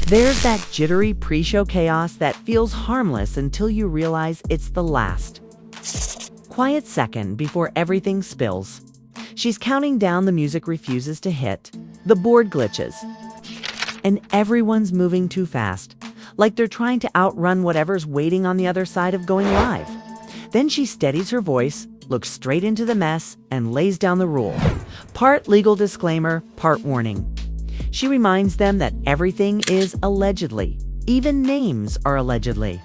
There's that jittery pre-show chaos that feels harmless until you realize it's the last quiet second before everything spills. She's counting down, the music refuses to hit, the board glitches, and everyone's moving too fast, like they're trying to outrun whatever's waiting on the other side of going live. Then she steadies her voice, looks straight into the mess, and lays down the rule. Part legal disclaimer, part warning. She reminds them that everything is allegedly. Even names are allegedly.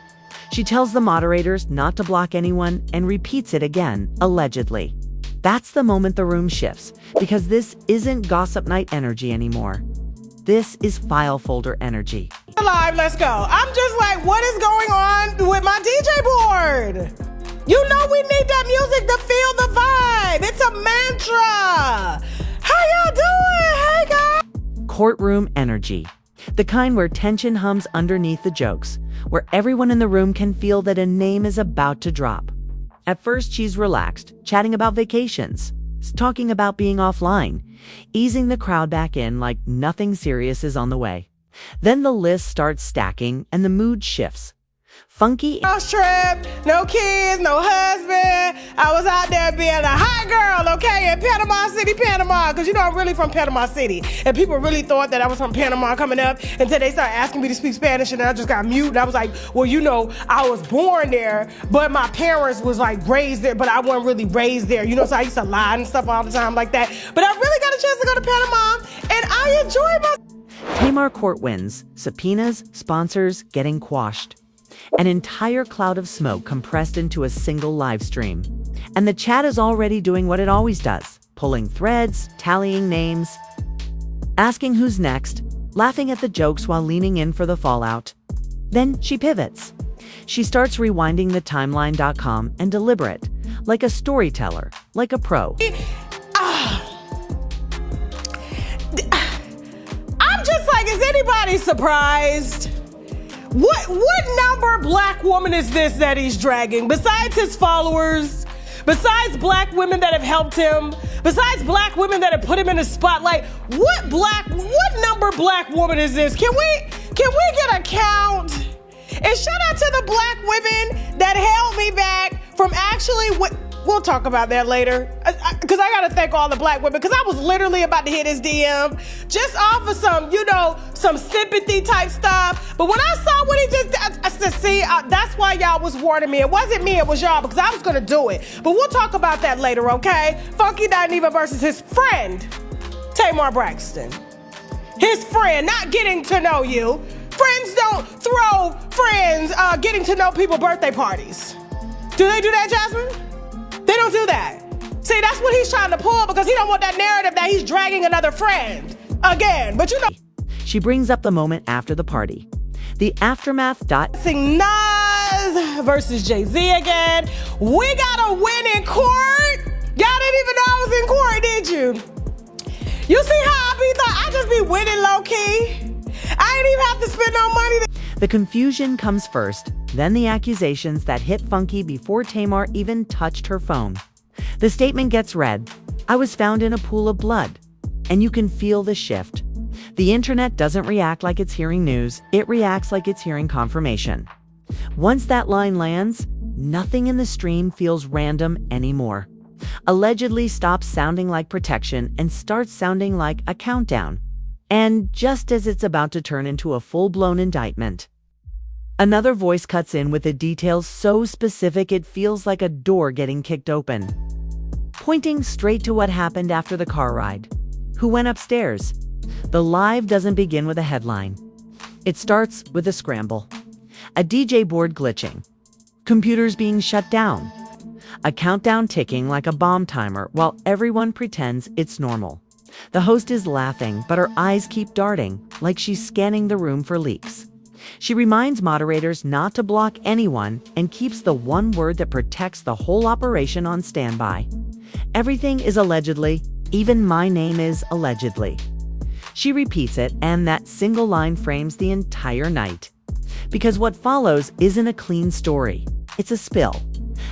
She tells the moderators not to block anyone and repeats it again, allegedly. That's the moment the room shifts, because this isn't gossip night energy anymore. This is file folder energy. Live, let's go. I'm just like, what is going on with my DJ board? You know we need that music to feel the vibe. It's a mantra. How y'all doing? Hey, guys. Courtroom energy. The kind where tension hums underneath the jokes, where everyone in the room can feel that a name is about to drop. At first, she's relaxed, chatting about vacations, talking about being offline, easing the crowd back in like nothing serious is on the way. Then the list starts stacking and the mood shifts. Funky trip, no kids, no husband. I was out there being a hot girl, okay, in Panama City, Panama, because you know I'm really from Panama City, and people really thought that I was from Panama coming up until they started asking me to speak Spanish, and I just got mute, and I was like, well, you know, I was born there, but my parents was like raised there, but I wasn't really raised there, you know, so I used to lie and stuff all the time like that, but I really got a chance to go to Panama, and I enjoyed my... Tamar court wins, subpoenas, sponsors getting quashed. An entire cloud of smoke compressed into a single live stream. And the chat is already doing what it always does, pulling threads, tallying names, asking who's next, laughing at the jokes while leaning in for the fallout. Then she pivots. She starts rewinding the timeline.com and deliberate, like a storyteller, like a pro. I'm just like, is anybody surprised? What number black woman is this that he's dragging? Besides his followers, besides black women that have helped him, besides black women that have put him in the spotlight, what number black woman is this? Can we get a count? And shout out to the black women that held me back from actually we'll talk about that later. Because I got to thank all the black women, because I was literally about to hit his DM just off of some, you know, some sympathy type stuff. But when I saw what he just did, I said, see, that's why y'all was warning me. It wasn't me, it was y'all, because I was going to do it. But we'll talk about that later, okay? Funky Dineva versus his friend, Tamar Braxton. His friend, not getting to know you. Friends don't throw friends getting to know people birthday parties. Do they do that, Jasmine? They don't do that. See, that's what he's trying to pull, because he don't want that narrative that he's dragging another friend again. But you know, she brings up the moment after the party. The aftermath. Sing Nas versus Jay-Z again. We got a win in court. Y'all didn't even know I was in court, did you? You see how I just be winning low key? I ain't even have to spend no money. The confusion comes first, then the accusations that hit Funky before Tamar even touched her phone. The statement gets read, "I was found in a pool of blood." And you can feel the shift. The internet doesn't react like it's hearing news, it reacts like it's hearing confirmation. Once that line lands, nothing in the stream feels random anymore. Allegedly stops sounding like protection and starts sounding like a countdown. And just as it's about to turn into a full-blown indictment, another voice cuts in with the details so specific it feels like a door getting kicked open, pointing straight to what happened after the car ride. Who went upstairs? The live doesn't begin with a headline. It starts with a scramble. A DJ board glitching. Computers being shut down. A countdown ticking like a bomb timer while everyone pretends it's normal. The host is laughing, but her eyes keep darting, like she's scanning the room for leaks. She reminds moderators not to block anyone and keeps the one word that protects the whole operation on standby. Everything is allegedly, even my name is allegedly. She repeats it, and that single line frames the entire night. Because what follows isn't a clean story. It's a spill.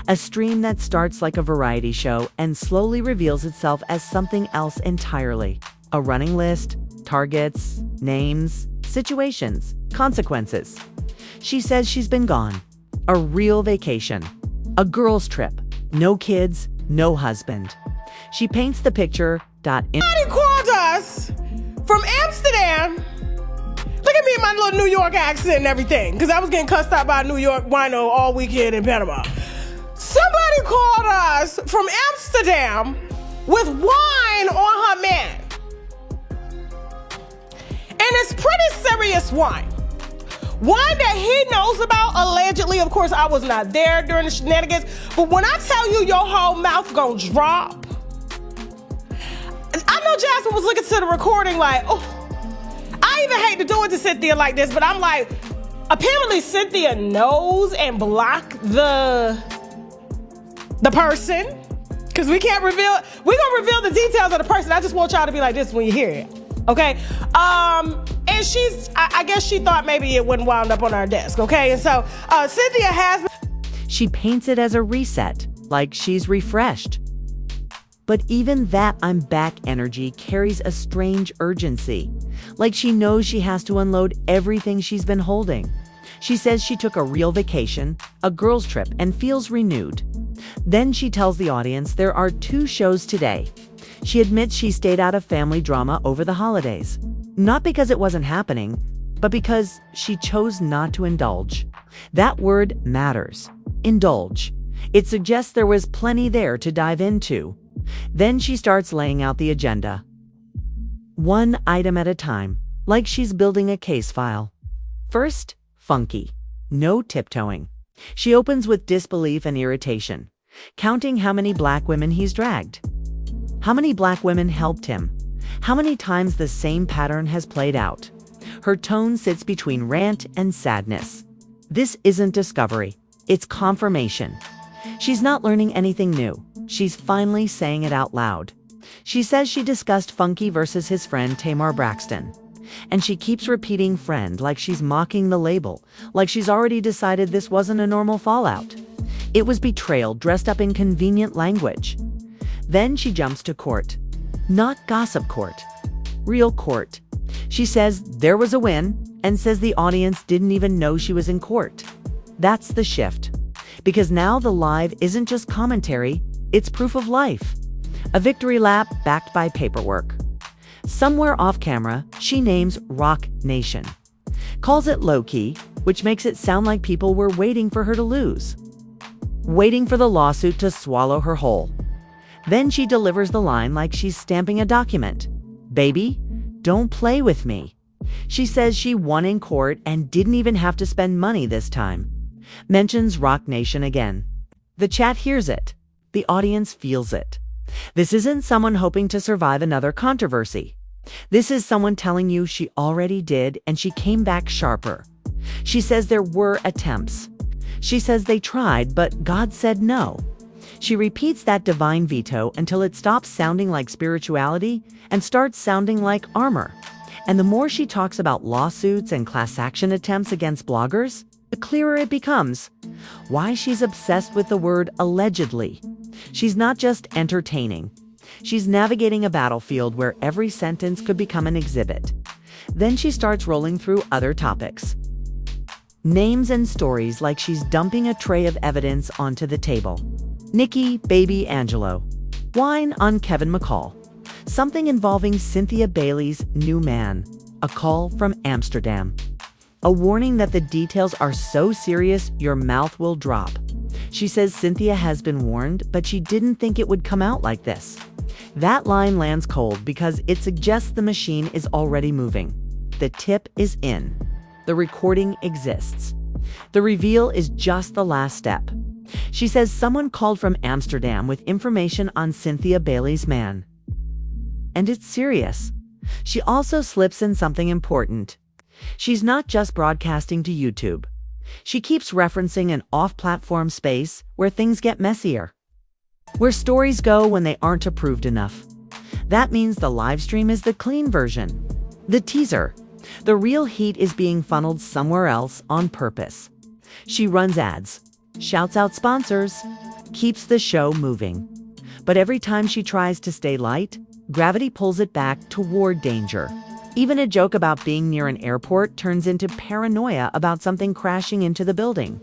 A stream that starts like a variety show and slowly reveals itself as something else entirely. A running list, targets, names, situations, consequences. She says she's been gone. A real vacation. A girl's trip. No kids, no husband. She paints the picture. Somebody called us from Amsterdam. Look at me in my little New York accent and everything, because I was getting cussed out by a New York wino all weekend in Panama. Somebody called us from Amsterdam with wine on her man. And it's pretty serious wine. Wine that he knows about, allegedly. Of course, I was not there during the shenanigans. But when I tell you your whole mouth gonna drop, I know Jasmine was looking to the recording like, oh, I even hate to do it to Cynthia like this, but I'm like, apparently Cynthia knows and blocked the person. Because we're gonna reveal the details of the person. I just want y'all to be like this when you hear it. Okay? And I guess she thought maybe it wouldn't wound up on our desk, okay? And so Cynthia has... She paints it as a reset, like she's refreshed. But even that I'm back energy carries a strange urgency, like she knows she has to unload everything she's been holding. She says she took a real vacation, a girl's trip, and feels renewed. Then she tells the audience there are 2 shows today. She admits she stayed out of family drama over the holidays. Not because it wasn't happening, but because she chose not to indulge. That word matters. Indulge. It suggests there was plenty there to dive into. Then she starts laying out the agenda. 1 item at a time, like she's building a case file. First, Funky. No tiptoeing. She opens with disbelief and irritation, counting how many black women he's dragged. How many black women helped him? How many times the same pattern has played out? Her tone sits between rant and sadness. This isn't discovery. It's confirmation. She's not learning anything new. She's finally saying it out loud. She says she discussed Funky versus his friend Tamar Braxton. And she keeps repeating friend like she's mocking the label, like she's already decided this wasn't a normal fallout. It was betrayal dressed up in convenient language. Then she jumps to court. Not gossip court. Real court. She says there was a win and says the audience didn't even know she was in court. That's the shift. Because now the live isn't just commentary, it's proof of life. A victory lap backed by paperwork. Somewhere off camera, she names Rock Nation. Calls it low-key, which makes it sound like people were waiting for her to lose. Waiting for the lawsuit to swallow her whole. Then she delivers the line like she's stamping a document. Baby, don't play with me. She says she won in court and didn't even have to spend money this time. Mentions Rock Nation again. The chat hears it. The audience feels it. This isn't someone hoping to survive another controversy. This is someone telling you she already did and she came back sharper. She says there were attempts. She says they tried, but God said no. She repeats that divine veto until it stops sounding like spirituality and starts sounding like armor. And the more she talks about lawsuits and class action attempts against bloggers, the clearer it becomes why she's obsessed with the word allegedly. She's not just entertaining. She's navigating a battlefield where every sentence could become an exhibit. Then she starts rolling through other topics. Names and stories like she's dumping a tray of evidence onto the table. Nikki, baby Angelo. Wine on Kevin McCall. Something involving Cynthia Bailey's new man. A call from Amsterdam. A warning that the details are so serious your mouth will drop. She says Cynthia has been warned, but she didn't think it would come out like this. That line lands cold because it suggests the machine is already moving. The tip is in. The recording exists. The reveal is just the last step. She says someone called from Amsterdam with information on Cynthia Bailey's man. And it's serious. She also slips in something important. She's not just broadcasting to YouTube. She keeps referencing an off-platform space where things get messier. Where stories go when they aren't approved enough. That means the live stream is the clean version. The teaser. The real heat is being funneled somewhere else on purpose. She runs ads, shouts out sponsors, keeps the show moving. But every time she tries to stay light, gravity pulls it back toward danger. Even a joke about being near an airport turns into paranoia about something crashing into the building.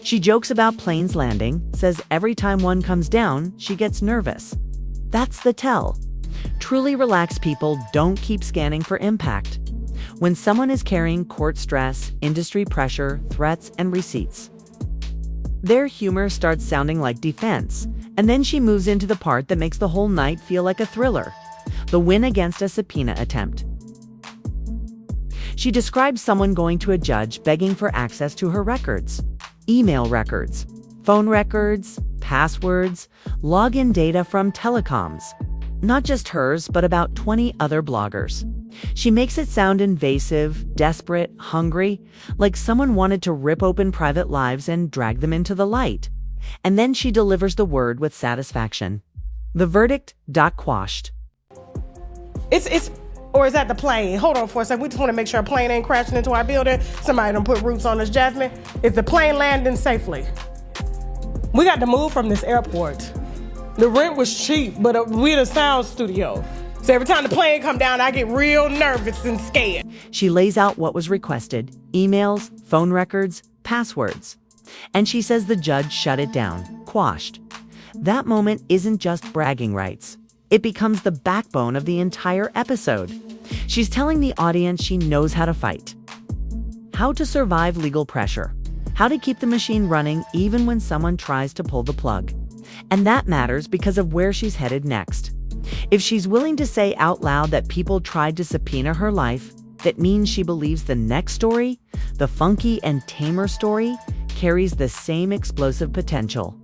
She jokes about planes landing, says every time one comes down, she gets nervous. That's the tell. Truly relaxed people don't keep scanning for impact. When someone is carrying court stress, industry pressure, threats, and receipts, their humor starts sounding like defense, and then she moves into the part that makes the whole night feel like a thriller: the win against a subpoena attempt. She describes someone going to a judge begging for access to her records: email records, phone records, passwords, login data from telecoms. Not just hers, but about 20 other bloggers. She makes it sound invasive, desperate, hungry, like someone wanted to rip open private lives and drag them into the light. And then she delivers the word with satisfaction. The verdict, quashed. Or is that the plane? Hold on for a second. We just want to make sure a plane ain't crashing into our building. Somebody done put roots on us, Jasmine. Is the plane landing safely? We got to move from this airport. The rent was cheap, but we're the sound studio. So every time the plane come down, I get real nervous and scared. She lays out what was requested: emails, phone records, passwords. And she says the judge shut it down, quashed. That moment isn't just bragging rights. It becomes the backbone of the entire episode. She's telling the audience she knows how to fight, how to survive legal pressure, how to keep the machine running even when someone tries to pull the plug. And that matters because of where she's headed next. If she's willing to say out loud that people tried to subpoena her life, that means she believes the next story, the Funky and Tamar story, carries the same explosive potential,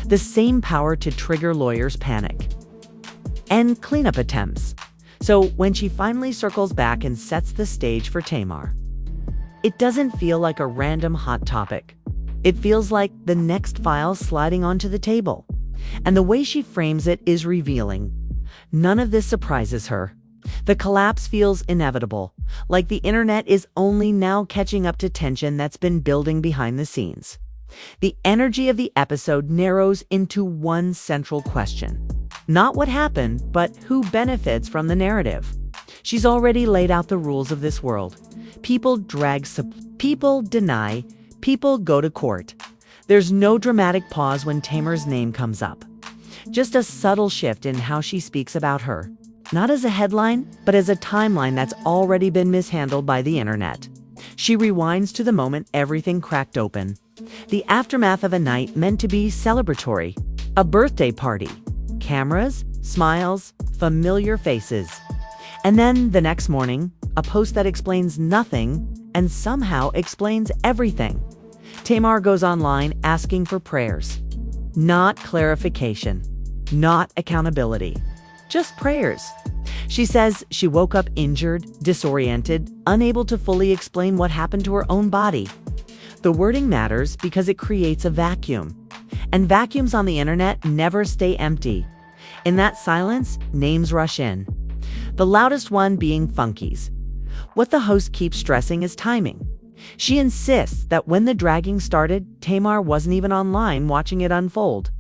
the same power to trigger lawyers' panic and cleanup attempts. So when she finally circles back and sets the stage for Tamar, it doesn't feel like a random hot topic. It feels like the next file sliding onto the table. And the way she frames it is revealing. None of this surprises her. The collapse feels inevitable, like the internet is only now catching up to tension that's been building behind the scenes. The energy of the episode narrows into one central question. Not what happened, but who benefits from the narrative. She's already laid out the rules of this world. People drag, people deny, people go to court. There's no dramatic pause when Tamar's name comes up. Just a subtle shift in how she speaks about her. Not as a headline, but as a timeline that's already been mishandled by the internet. She rewinds to the moment everything cracked open. The aftermath of a night meant to be celebratory. A birthday party. Cameras, smiles, familiar faces. And then the next morning, a post that explains nothing and somehow explains everything. Tamar goes online asking for prayers. Not clarification. Not accountability. Just prayers. She says she woke up injured, disoriented, unable to fully explain what happened to her own body. The wording matters because it creates a vacuum. And vacuums on the internet never stay empty. In that silence, names rush in. The loudest one being Funky's. What the host keeps stressing is timing. She insists that when the dragging started, Tamar wasn't even online watching it unfold.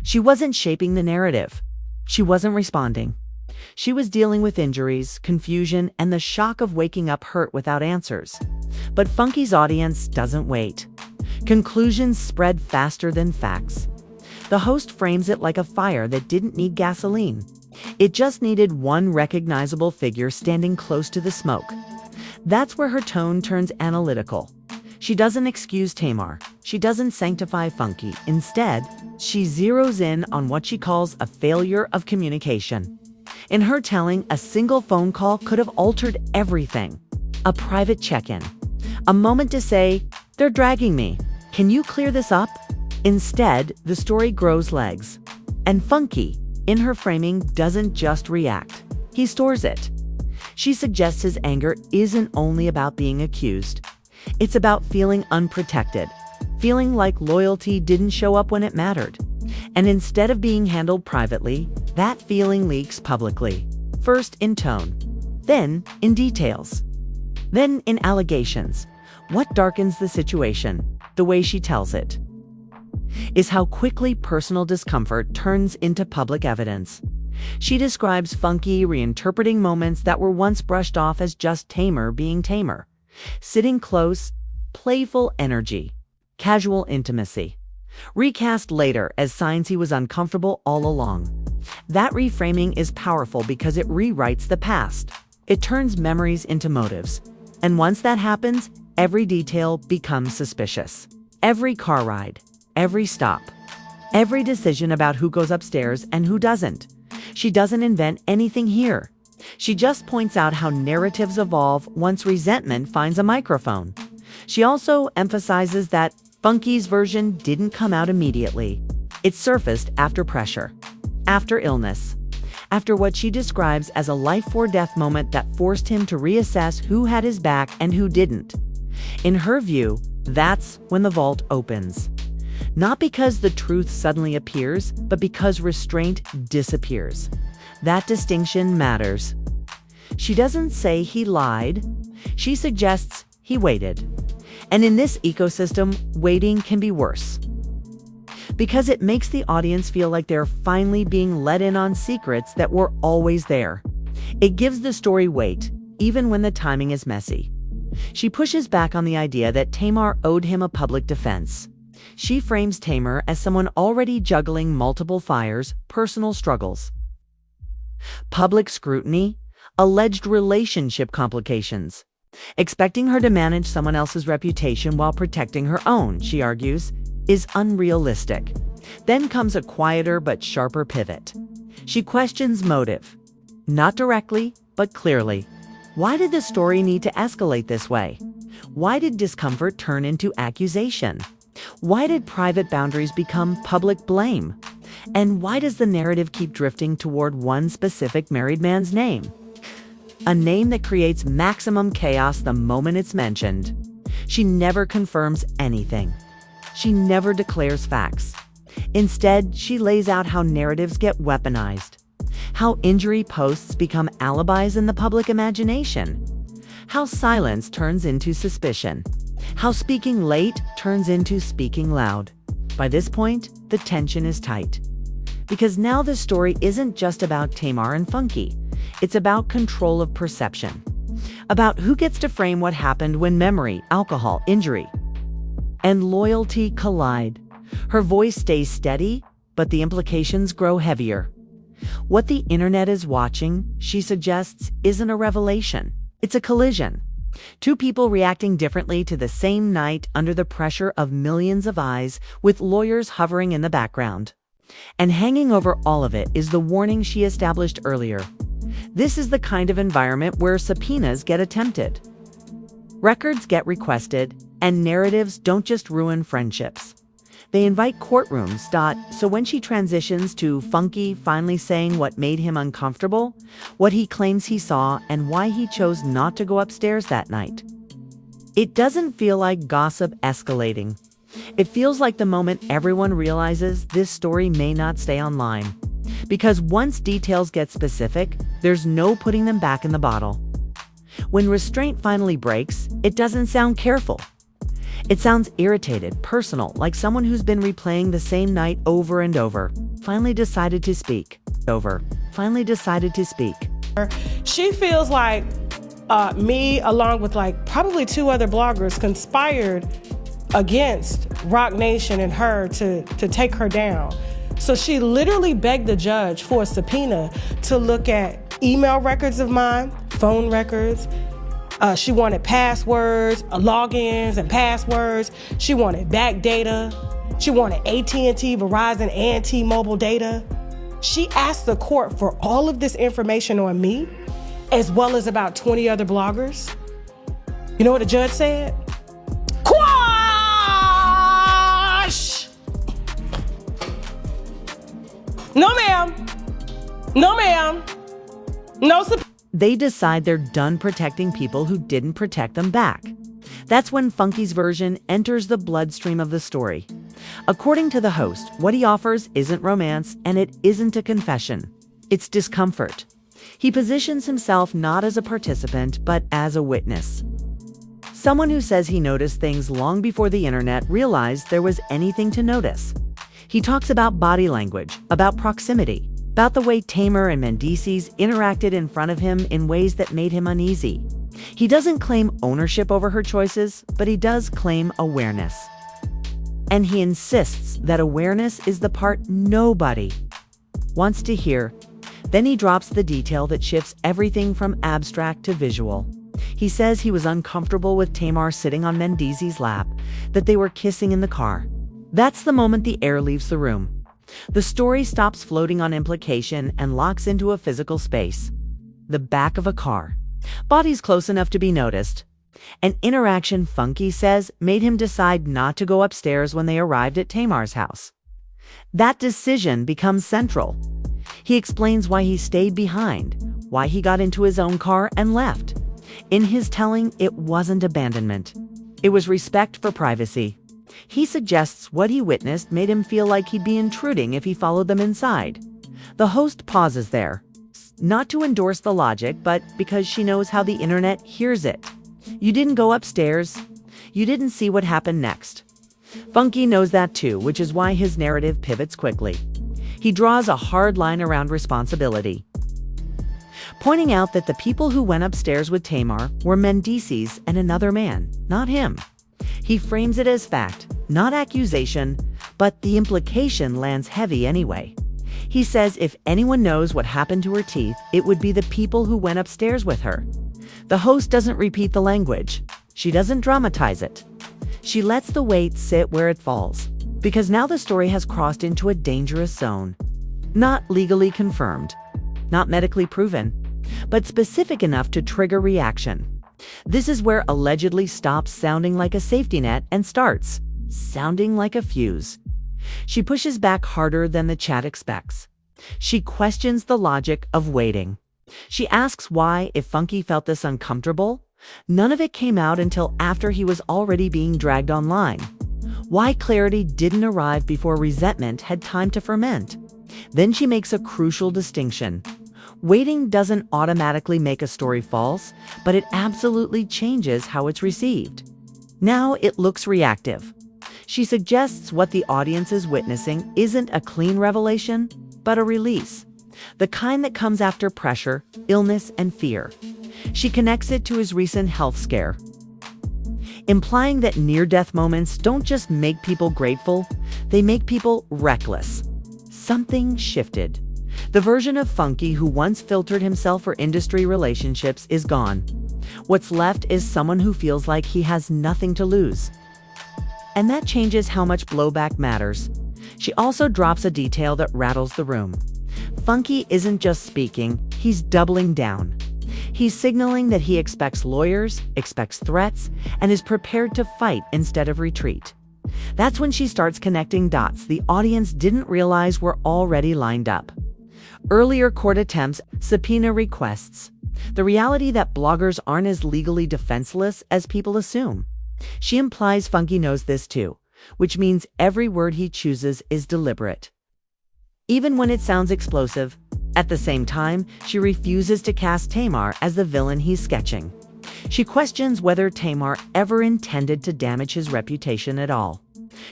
She wasn't shaping the narrative. She wasn't responding. She was dealing with injuries, confusion, and the shock of waking up hurt without answers. But Funky's audience doesn't wait. Conclusions spread faster than facts. The host frames it like a fire that didn't need gasoline. It just needed one recognizable figure standing close to the smoke. That's where her tone turns analytical. She doesn't excuse Tamar. She doesn't sanctify Funky. Instead, she zeroes in on what she calls a failure of communication. In her telling, a single phone call could have altered everything. A private check-in. A moment to say, "They're dragging me. Can you clear this up?" Instead, the story grows legs. And Funky, in her framing, doesn't just react. He stores it. She suggests his anger isn't only about being accused. It's about feeling unprotected, feeling like loyalty didn't show up when it mattered. And instead of being handled privately, that feeling leaks publicly. First in tone, then in details, then in allegations. What darkens the situation, the way she tells it, is how quickly personal discomfort turns into public evidence. She describes Funky reinterpreting moments that were once brushed off as just Tamar being Tamar. Sitting close, playful energy, casual intimacy. Recast later as signs he was uncomfortable all along. That reframing is powerful because it rewrites the past. It turns memories into motives. And once that happens, every detail becomes suspicious. Every car ride, every stop, every decision about who goes upstairs and who doesn't. She doesn't invent anything here. She just points out how narratives evolve once resentment finds a microphone. She also emphasizes that Funky's version didn't come out immediately. It surfaced after pressure, after illness, after what she describes as a life-or-death moment that forced him to reassess who had his back and who didn't. In her view, that's when the vault opens. Not because the truth suddenly appears, but because restraint disappears. That distinction matters. She doesn't say he lied. She suggests he waited. And in this ecosystem, waiting can be worse. Because it makes the audience feel like they're finally being let in on secrets that were always there. It gives the story weight, even when the timing is messy. She pushes back on the idea that Tamar owed him a public defense. She frames Tamar as someone already juggling multiple fires, personal struggles, public scrutiny, alleged relationship complications. Expecting her to manage someone else's reputation while protecting her own, she argues, is unrealistic. Then comes a quieter but sharper pivot. She questions motive. Not directly, but clearly. Why did the story need to escalate this way? Why did discomfort turn into accusation? Why did private boundaries become public blame? And why does the narrative keep drifting toward one specific married man's name? A name that creates maximum chaos the moment it's mentioned. She never confirms anything. She never declares facts. Instead, she lays out how narratives get weaponized, how injury posts become alibis in the public imagination, how silence turns into suspicion, how speaking late turns into speaking loud. By this point, the tension is tight. Because now the story isn't just about Tamar and Funky. It's about control of perception. About who gets to frame what happened when memory, alcohol, injury, and loyalty collide. Her voice stays steady, but the implications grow heavier. What the internet is watching, she suggests, isn't a revelation. It's a collision. Two people reacting differently to the same night under the pressure of millions of eyes, with lawyers hovering in the background. And hanging over all of it is the warning she established earlier. This is the kind of environment where subpoenas get attempted, records get requested, and narratives don't just ruin friendships. They invite courtrooms. So when she transitions to Funky finally saying what made him uncomfortable, what he claims he saw, and why he chose not to go upstairs that night, it doesn't feel like gossip escalating. It feels like the moment everyone realizes this story may not stay online. Because once details get specific, there's no putting them back in the bottle. When restraint finally breaks, it doesn't sound careful. It sounds irritated, personal, like someone who's been replaying the same night over and over. Finally decided to speak. She feels like me, along with probably two other bloggers, conspired against Rock Nation and her to take her down. So she literally begged the judge for a subpoena to look at email records of mine, phone records. She wanted passwords, logins and passwords. She wanted back data. She wanted AT&T, Verizon, and T-Mobile data. She asked the court for all of this information on me, as well as about 20 other bloggers. You know what the judge said? Quash! No, ma'am. No, ma'am. No subpoena. They decide they're done protecting people who didn't protect them back. That's when Funky's version enters the bloodstream of the story. According to the host, what he offers isn't romance, and it isn't a confession. It's discomfort. He positions himself not as a participant, but as a witness. Someone who says he noticed things long before the internet realized there was anything to notice. He talks about body language, about proximity, about the way Tamar and Mendeecees interacted in front of him in ways that made him uneasy. He doesn't claim ownership over her choices, but he does claim awareness. And he insists that awareness is the part nobody wants to hear. Then he drops the detail that shifts everything from abstract to visual. He says he was uncomfortable with Tamar sitting on Mendeecees' lap, that they were kissing in the car. That's the moment the air leaves the room. The story stops floating on implication and locks into a physical space. The back of a car. Bodies close enough to be noticed. An interaction Funky says made him decide not to go upstairs when they arrived at Tamar's house. That decision becomes central. He explains why he stayed behind, why he got into his own car and left. In his telling, it wasn't abandonment. It was respect for privacy. He suggests what he witnessed made him feel like he'd be intruding if he followed them inside. The host pauses there, not to endorse the logic, but because she knows how the internet hears it. You didn't go upstairs. You didn't see what happened next. Funky knows that too, which is why his narrative pivots quickly. He draws a hard line around responsibility, pointing out that the people who went upstairs with Tamar were Mendeecees and another man, not him. He frames it as fact, not accusation, but the implication lands heavy anyway. He says if anyone knows what happened to her teeth, it would be the people who went upstairs with her. The host doesn't repeat the language. She doesn't dramatize it. She lets the weight sit where it falls, because now the story has crossed into a dangerous zone. Not legally confirmed, not medically proven, but specific enough to trigger reaction. This is where allegedly stops sounding like a safety net and starts sounding like a fuse. She pushes back harder than the chat expects. She questions the logic of waiting. She asks why, if Funky felt this uncomfortable, none of it came out until after he was already being dragged online. Why clarity didn't arrive before resentment had time to ferment. Then she makes a crucial distinction. Waiting doesn't automatically make a story false, but it absolutely changes how it's received. Now it looks reactive. She suggests what the audience is witnessing isn't a clean revelation, but a release. The kind that comes after pressure, illness, and fear. She connects it to his recent health scare, implying that near-death moments don't just make people grateful, they make people reckless. Something shifted. The version of Funky who once filtered himself for industry relationships is gone. What's left is someone who feels like he has nothing to lose. And that changes how much blowback matters. She also drops a detail that rattles the room. Funky isn't just speaking, he's doubling down. He's signaling that he expects lawyers, expects threats, and is prepared to fight instead of retreat. That's when she starts connecting dots the audience didn't realize were already lined up. Earlier court attempts, subpoena requests. The reality that bloggers aren't as legally defenseless as people assume. She implies Funky knows this too, which means every word he chooses is deliberate, even when it sounds explosive. At the same time, she refuses to cast Tamar as the villain he's sketching. She questions whether Tamar ever intended to damage his reputation at all.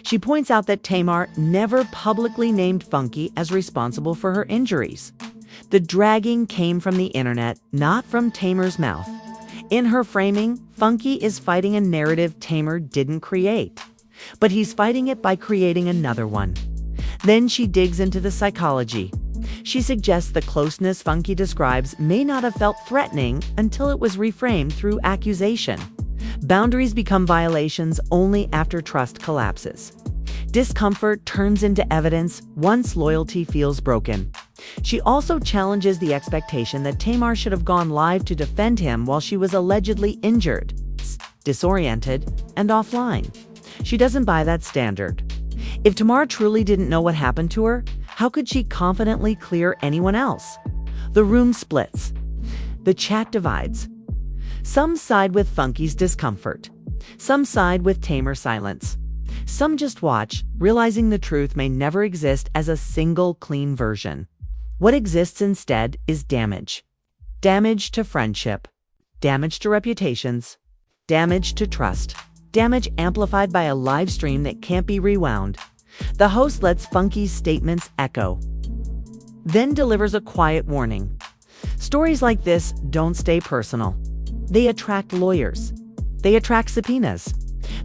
She points out that Tamar never publicly named Funky as responsible for her injuries. The dragging came from the internet, not from Tamar's mouth. In her framing, Funky is fighting a narrative Tamar didn't create, but he's fighting it by creating another one. Then she digs into the psychology. She suggests the closeness Funky describes may not have felt threatening until it was reframed through accusation. Boundaries become violations only after trust collapses. Discomfort turns into evidence once loyalty feels broken. She also challenges the expectation that Tamar should have gone live to defend him while she was allegedly injured, disoriented, and offline. She doesn't buy that standard. If Tamar truly didn't know what happened to her, how could she confidently clear anyone else? The room splits. The chat divides. Some side with Funky's discomfort. Some side with Tamar's silence. Some just watch, realizing the truth may never exist as a single clean version. What exists instead is damage. Damage to friendship. Damage to reputations. Damage to trust. Damage amplified by a live stream that can't be rewound. The host lets Funky's statements echo. then delivers a quiet warning. Stories like this don't stay personal. They attract lawyers. They attract subpoenas.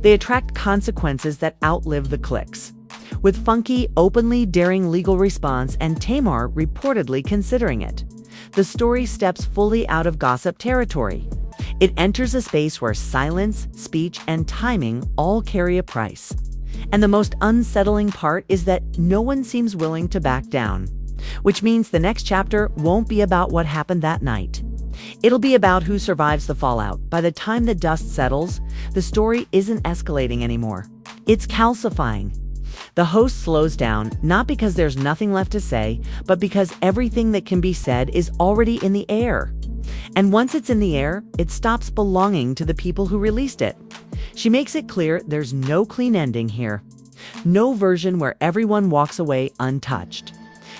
They attract consequences that outlive the clicks. With Funky openly daring legal response and Tamar reportedly considering it, the story steps fully out of gossip territory. It enters a space where silence, speech, and timing all carry a price. And the most unsettling part is that no one seems willing to back down, which means the next chapter won't be about what happened that night. It'll be about who survives the fallout. By the time the dust settles, the story isn't escalating anymore. It's calcifying. The host slows down, not because there's nothing left to say, but because everything that can be said is already in the air. And once it's in the air, it stops belonging to the people who released it. She makes it clear there's no clean ending here. No version where everyone walks away untouched.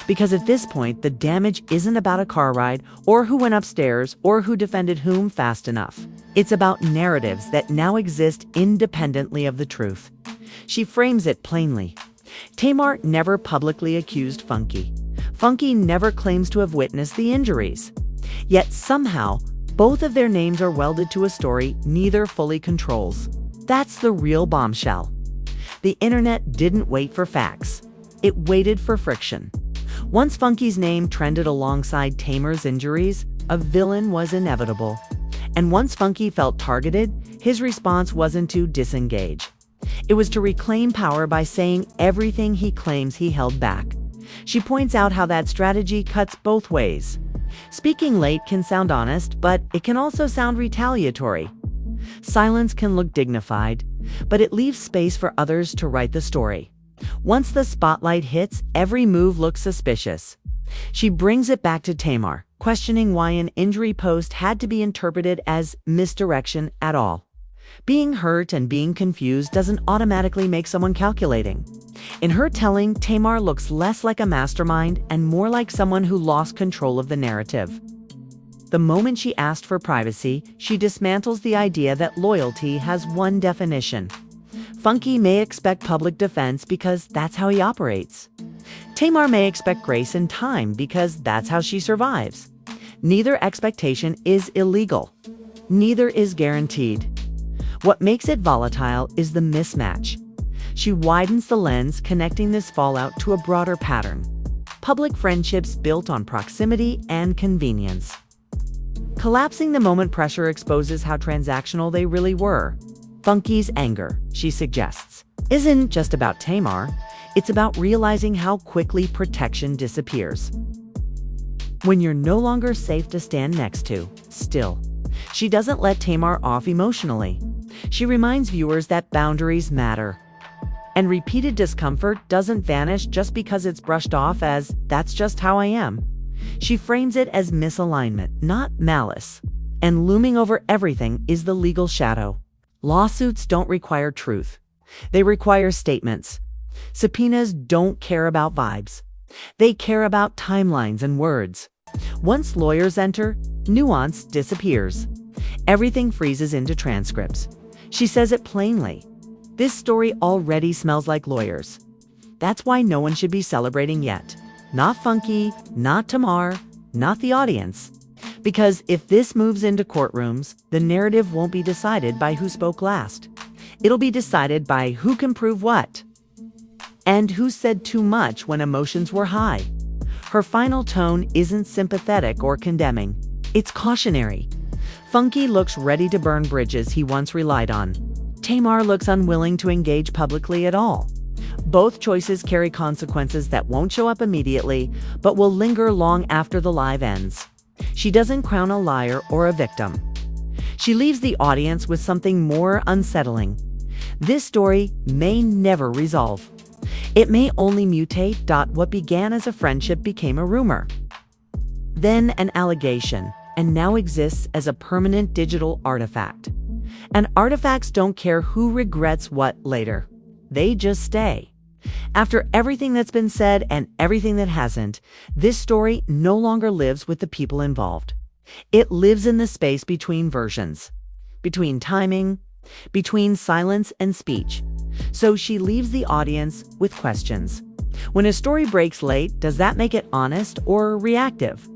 Because at this point, the damage isn't about a car ride, or who went upstairs, or who defended whom fast enough. It's about narratives that now exist independently of the truth. She frames it plainly. Tamar never publicly accused Funky. Funky never claims to have witnessed the injuries. Yet somehow, both of their names are welded to a story neither fully controls. That's the real bombshell. The internet didn't wait for facts. It waited for friction. Once Funky's name trended alongside Tamar's injuries, a villain was inevitable. And once Funky felt targeted, his response wasn't to disengage. It was to reclaim power by saying everything he claims he held back. She points out how that strategy cuts both ways. Speaking late can sound honest, but it can also sound retaliatory. Silence can look dignified, but it leaves space for others to write the story. Once the spotlight hits, every move looks suspicious. She brings it back to Tamar, questioning why an injury post had to be interpreted as misdirection at all. Being hurt and being confused doesn't automatically make someone calculating. In her telling, Tamar looks less like a mastermind and more like someone who lost control of the narrative. The moment she asked for privacy, she dismantles the idea that loyalty has one definition. Funky may expect public defense because that's how he operates. Tamar may expect grace and time because that's how she survives. Neither expectation is illegal. Neither is guaranteed. What makes it volatile is the mismatch. She widens the lens, connecting this fallout to a broader pattern. Public friendships built on proximity and convenience. Collapsing the moment pressure exposes how transactional they really were. Funky's anger, she suggests, isn't just about Tamar. It's about realizing how quickly protection disappears. When you're no longer safe to stand next to, still. She doesn't let Tamar off emotionally. She reminds viewers that boundaries matter. And repeated discomfort doesn't vanish just because it's brushed off as, "That's just how I am." She frames it as misalignment, not malice. And looming over everything is the legal shadow. Lawsuits don't require truth. They require statements. Subpoenas don't care about vibes. They care about timelines and words. Once lawyers enter, nuance disappears. Everything freezes into transcripts. She says it plainly. This story already smells like lawyers. That's why no one should be celebrating yet. Not Funky, not Tamar, not the audience. Because if this moves into courtrooms, the narrative won't be decided by who spoke last. It'll be decided by who can prove what. And who said too much when emotions were high. Her final tone isn't sympathetic or condemning. It's cautionary. Funky looks ready to burn bridges he once relied on. Tamar looks unwilling to engage publicly at all. Both choices carry consequences that won't show up immediately, but will linger long after the live ends. She doesn't crown a liar or a victim. She leaves the audience with something more unsettling. This story may never resolve. It may only mutate. What began as a friendship became a rumor, then an allegation, and now exists as a permanent digital artifact. And artifacts don't care who regrets what later. They just stay. After everything that's been said and everything that hasn't, this story no longer lives with the people involved. It lives in the space between versions, between timing, between silence and speech. So she leaves the audience with questions. When a story breaks late, does that make it honest or reactive?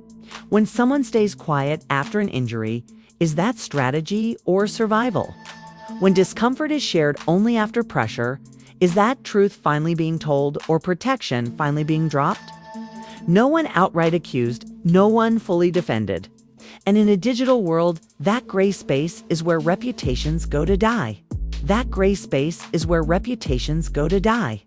When someone stays quiet after an injury, is that strategy or survival? When discomfort is shared only after pressure, is that truth finally being told or protection finally being dropped? No one outright accused, no one fully defended. And in a digital world, that gray space is where reputations go to die. That gray space is where reputations go to die.